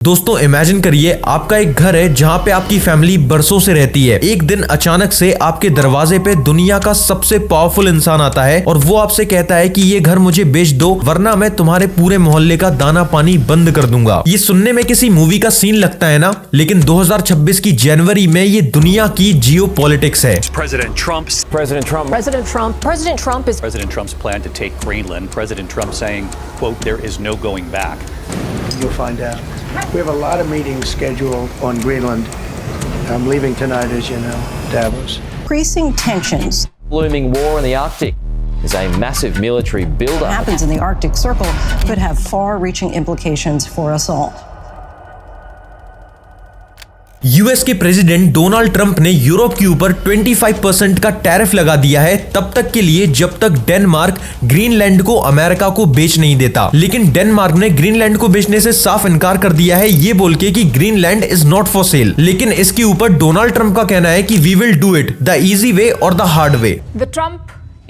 दोस्तों इमेजिन करिए आपका एक घर है जहाँ पे आपकी फैमिली बरसों से रहती है। एक दिन अचानक से आपके दरवाजे पे दुनिया का सबसे पावरफुल इंसान आता है और वो आपसे कहता है कि ये घर मुझे बेच दो वरना मैं तुम्हारे पूरे मोहल्ले का दाना पानी बंद कर दूंगा। ये सुनने में किसी मूवी का सीन लगता है ना, लेकिन 2026 की जनवरी में ये दुनिया की जियो पॉलिटिक्स है। President Trump's plan to take Greenland. President Trump saying, quote, there is no going back. You'll find out. We have a lot of meetings scheduled on Greenland. I'm leaving tonight, as you know, Davos. Increasing tensions. Looming war in the Arctic is a massive military buildup. What happens in the Arctic Circle could have far-reaching implications for us all. US के president Donald Trump ने Europe के ऊपर 25% का tariff लगा दिया है तब तक के लिए जब तक डेनमार्क ग्रीनलैंड को अमेरिका को बेच नहीं देता। लेकिन डेनमार्क ने ग्रीनलैंड को बेचने से साफ इनकार कर दिया है, ये बोल के कि Greenland is not for sale. लेकिन इसके ऊपर डोनाल्ड ट्रंप का कहना है कि we will do it the easy way और the hard way. The Trump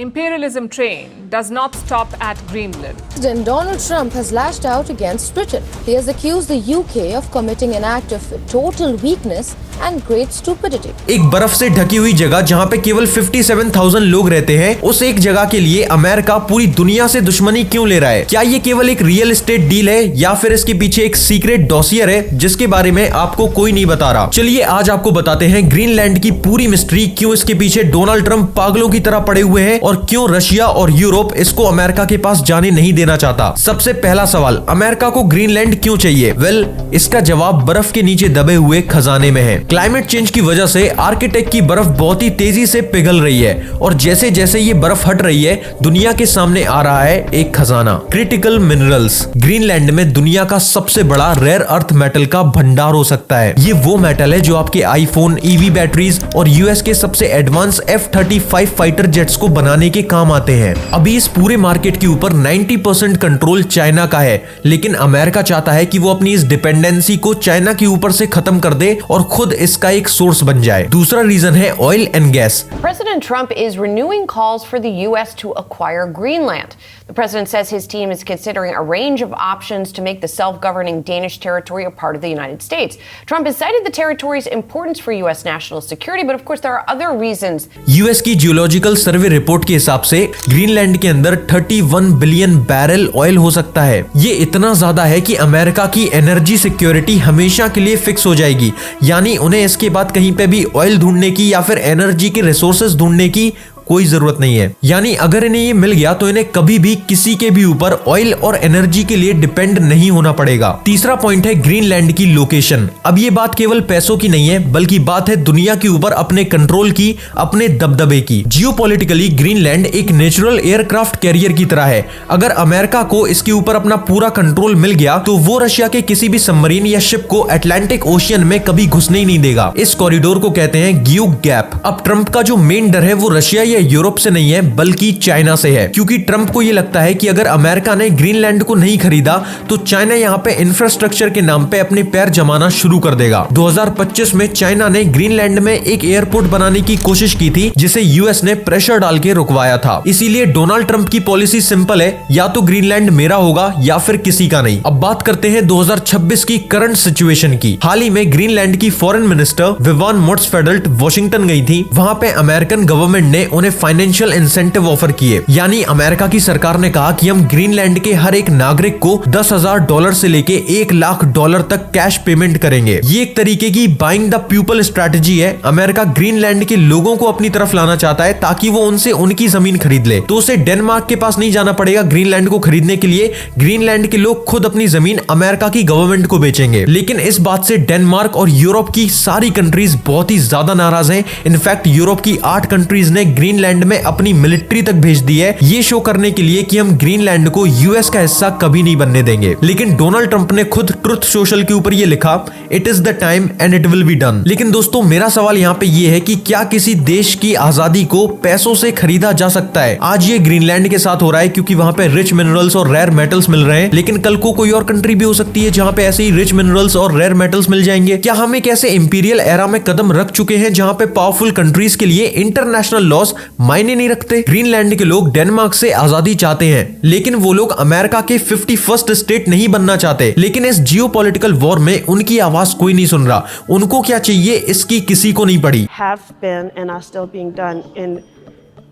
imperialism train does not stop at Greenland. President Donald Trump has lashed out against Britain. He has accused the UK of committing an act of total weakness and great stupidity. एक बर्फ से ढकी हुई जगह जहाँ पे केवल 57,000 लोग रहते हैं, उस एक जगह के लिए अमेरिका पूरी दुनिया से दुश्मनी क्यों ले रहा है? क्या ये केवल एक रियल एस्टेट डील है या फिर इसके पीछे एक सीक्रेट डॉसियर है जिसके बारे में आपको कोई नहीं बता रहा? चलिए आज आपको बताते हैं ग्रीनलैंड की पूरी मिस्ट्री, क्यों इसके पीछे डोनाल्ड ट्रंप पागलों की तरह पड़े हुए हैं और क्यों रशिया और यूरोप इसको अमेरिका के पास जाने नहीं देना चाहता। सबसे पहला सवाल, अमेरिका को ग्रीनलैंड क्यों चाहिए? वेल, इसका जवाब बर्फ के नीचे दबे हुए खजाने में है। क्लाइमेट चेंज की वजह से आर्कटिक की बर्फ बहुत ही तेजी से पिघल रही है और जैसे जैसे ये बर्फ हट रही है दुनिया के सामने आ रहा है एक खजाना, क्रिटिकल मिनरल्स। ग्रीनलैंड में दुनिया का सबसे बड़ा रेयर अर्थ मेटल का भंडार हो सकता है। ये वो मेटल है जो आपके आईफोन, ईवी बैटरीज और यूएस के सबसे एडवांस F-35 फाइटर जेट्स को बनाने के काम आते हैं। अभी इस पूरे मार्केट के ऊपर 90% कंट्रोल चाइना का है, लेकिन अमेरिका चाहता है कि वो अपनी इस डिपेंडेंसी को चाइना के ऊपर से खत्म कर दे और खुद इसका एक सोर्स बन जाए। दूसरा रीजन है oil and gas. President Trump is renewing calls for the U.S. to acquire Greenland. The president says his team is considering a range of options to make the self-governing Danish territory a part of the United States. Trump has cited the territory's importance for U.S. national security, but of course there are other reasons. US की geological survey report के हिसाब से Greenland के अंदर 31 billion barrel oil हो सकता है। ये इतना ज्यादा है कि अमेरिका की एनर्जी सिक्योरिटी हमेशा के लिए फिक्स हो जाएगी, यानी उन्हें इसके बाद कहीं पे भी ऑयल ढूंढने की या फिर एनर्जी के रिसोर्सेज ढूंढने की कोई जरूरत नहीं है। यानी अगर इन्हें ये मिल गया तो इन्हें कभी भी किसी के भी ऊपर ऑयल और एनर्जी के लिए डिपेंड नहीं होना पड़ेगा। तीसरा पॉइंट है ग्रीनलैंड की लोकेशन। अब ये बात केवल पैसों की नहीं है, बल्कि बात है दुनिया के ऊपर अपने कंट्रोल की, अपने दबदबे की। जियोपॉलिटिकली ग्रीनलैंड एक नेचुरल एयरक्राफ्ट कैरियर की तरह है। अगर अमेरिका को इसके ऊपर अपना पूरा कंट्रोल मिल गया तो वो रशिया के किसी भी सबमरीन या शिप को अटलांटिक ओशियन में कभी घुसने ही नहीं देगा। इस कॉरिडोर को कहते हैं ग्यूक गैप। अब ट्रंप का जो मेन डर है वो रशिया या यूरोप से नहीं है बल्कि चाइना से है, क्योंकि ट्रंप को ये लगता है कि अगर अमेरिका ने ग्रीनलैंड को नहीं खरीदा तो चाइना यहाँ पे इंफ्रास्ट्रक्चर के नाम पे अपने पैर जमाना शुरू कर देगा। 2025 में चाइना ने ग्रीनलैंड में एक एयरपोर्ट बनाने की कोशिश की थी जिसे यूएस ने प्रेशर डाल के रुकवाया था। इसीलिए डोनाल्ड ट्रंप की पॉलिसी सिंपल है, या तो ग्रीनलैंड मेरा होगा या फिर किसी का नहीं। अब बात करते हैं 2026 की करंट सिचुएशन की। हाल ही में ग्रीनलैंड की फॉरेन मिनिस्टर विवान मोट्सफेडल्ट वॉशिंगटन गई थी। वहां पे अमेरिकन गवर्नमेंट ने उन्हें फाइनेंशियल इंसेंटिव ऑफर किए, यानी अमेरिका की सरकार ने कहा कि हम ग्रीनलैंड के हर एक नागरिक को $10,000 से लेके $1,00,000 तक कैश पेमेंट करेंगे। ये एक तरीके की बाइंग द पीपल स्ट्रैटेजी है। अमेरिका ग्रीनलैंड के लोगों को अपनी तरफ लाना चाहता है ताकि वो उनसे उनकी जमीन खरीद ले, तो उसे डेनमार्क के पास नहीं जाना पड़ेगा ग्रीनलैंड को खरीदने के लिए। ग्रीनलैंड के लोग खुद अपनी जमीन अमेरिका की गवर्नमेंट को बेचेंगे। लेकिन इस बात से डेनमार्क और यूरोप की सारी कंट्रीज बहुत ही ज्यादा नाराज हैं। इनफैक्ट यूरोप की 8 कंट्रीज ने ग्रीनलैंड में अपनी मिलिट्री तक भेज दी है, ये शो करने के लिए कि हम ग्रीनलैंड को यूएस का हिस्सा कभी नहीं बनने देंगे। लेकिन डोनाल्ड ट्रंप ने खुद ट्रुथ सोशल के ऊपर ये लिखा, it is the time and it will be done. लेकिन दोस्तों मेरा सवाल यहाँ पे ये है कि क्या किसी देश की आजादी को पैसों से खरीदा जा सकता है? आज ये ग्रीनलैंड के साथ हो रहा है क्योंकि वहां पे रिच मिनरल्स और रेयर मेटल्स मिल रहे हैं, लेकिन कल को कोई और कंट्री भी हो सकती है जहां पे ऐसे ही रिच मिनरल्स और रेयर मेटल्स मिल जाएंगे। क्या हम एक ऐसे इंपीरियल एरा में कदम रख चुके हैं जहां पे पावरफुल कंट्रीज के लिए इंटरनेशनल लॉस मायने नहीं रखते। ग्रीनलैंड के लोग डेनमार्क से आजादी चाहते हैं, लेकिन वो लोग अमेरिका के 51st स्टेट नहीं बनना चाहते। लेकिन इस जियोपॉलिटिकल वॉर में उनकी आवाज कोई नहीं सुन रहा। उनको क्या चाहिए इसकी किसी को नहीं पड़ी। Have been and are still being done in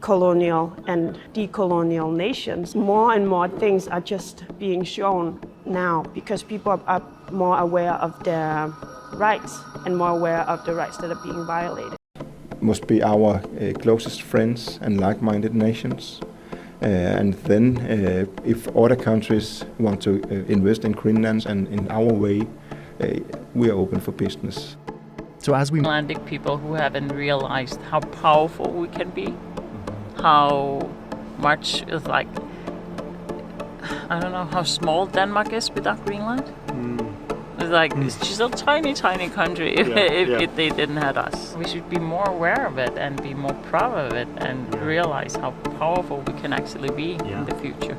colonial and decolonial nations. More and more things are just being shown now because people are more aware of their rights and more aware of the rights that are being violated. Must be our closest friends and like-minded nations. And then if other countries want to invest in Greenland and in our way, we are open for business. So as we Icelandic people who haven't realized how powerful we can be, how much is like, I don't know how small Denmark is without Greenland. It's like it's just a tiny country if they didn't have us. We should be more aware of it and be more proud of it and realize how powerful we can actually be in the future.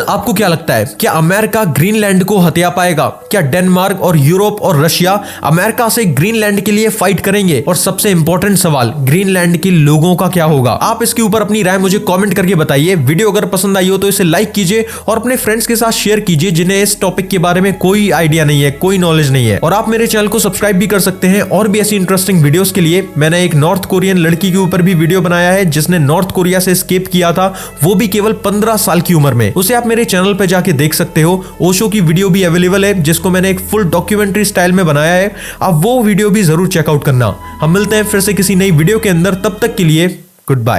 आपको क्या लगता है, क्या America Greenland को हथिया पाएगा? क्या Denmark और यूरोप और रशिया अमेरिका से ग्रीनलैंड के लिए फाइट करेंगे? और सबसे इंपॉर्टेंट सवाल, ग्रीनलैंड के लोगों का क्या होगा? आप इसके ऊपर अपनी राय मुझे कमेंट करके बताइए। वीडियो अगर पसंद आई हो तो इसे लाइक कीजिए और अपने फ्रेंड्स के साथ शेयर कीजिए जिन्हें इस टॉपिक के बारे में कोई आइडिया नहीं है, कोई नॉलेज नहीं है। और आप मेरे चैनल को सब्सक्राइब भी कर सकते हैं और भी ऐसी इंटरेस्टिंग वीडियोस के लिए। मैंने एक नॉर्थ कोरियन लड़की के ऊपर भी वीडियो बनाया है जिसने नॉर्थ कोरिया से एस्केप किया था, वो भी केवल 15 साल की उम्र में। उसे आप मेरे चैनल पे जाके देख सकते हो। ओशो की वीडियो भी अवेलेबल है जिसको मैंने एक फुल डॉक्यूमेंट्री स्टाइल में बनाया है। आप वो वीडियो भी जरूर चेकआउट करना। हम मिलते हैं फिर से किसी नई वीडियो के अंदर, तब तक के लिए गुड बाय।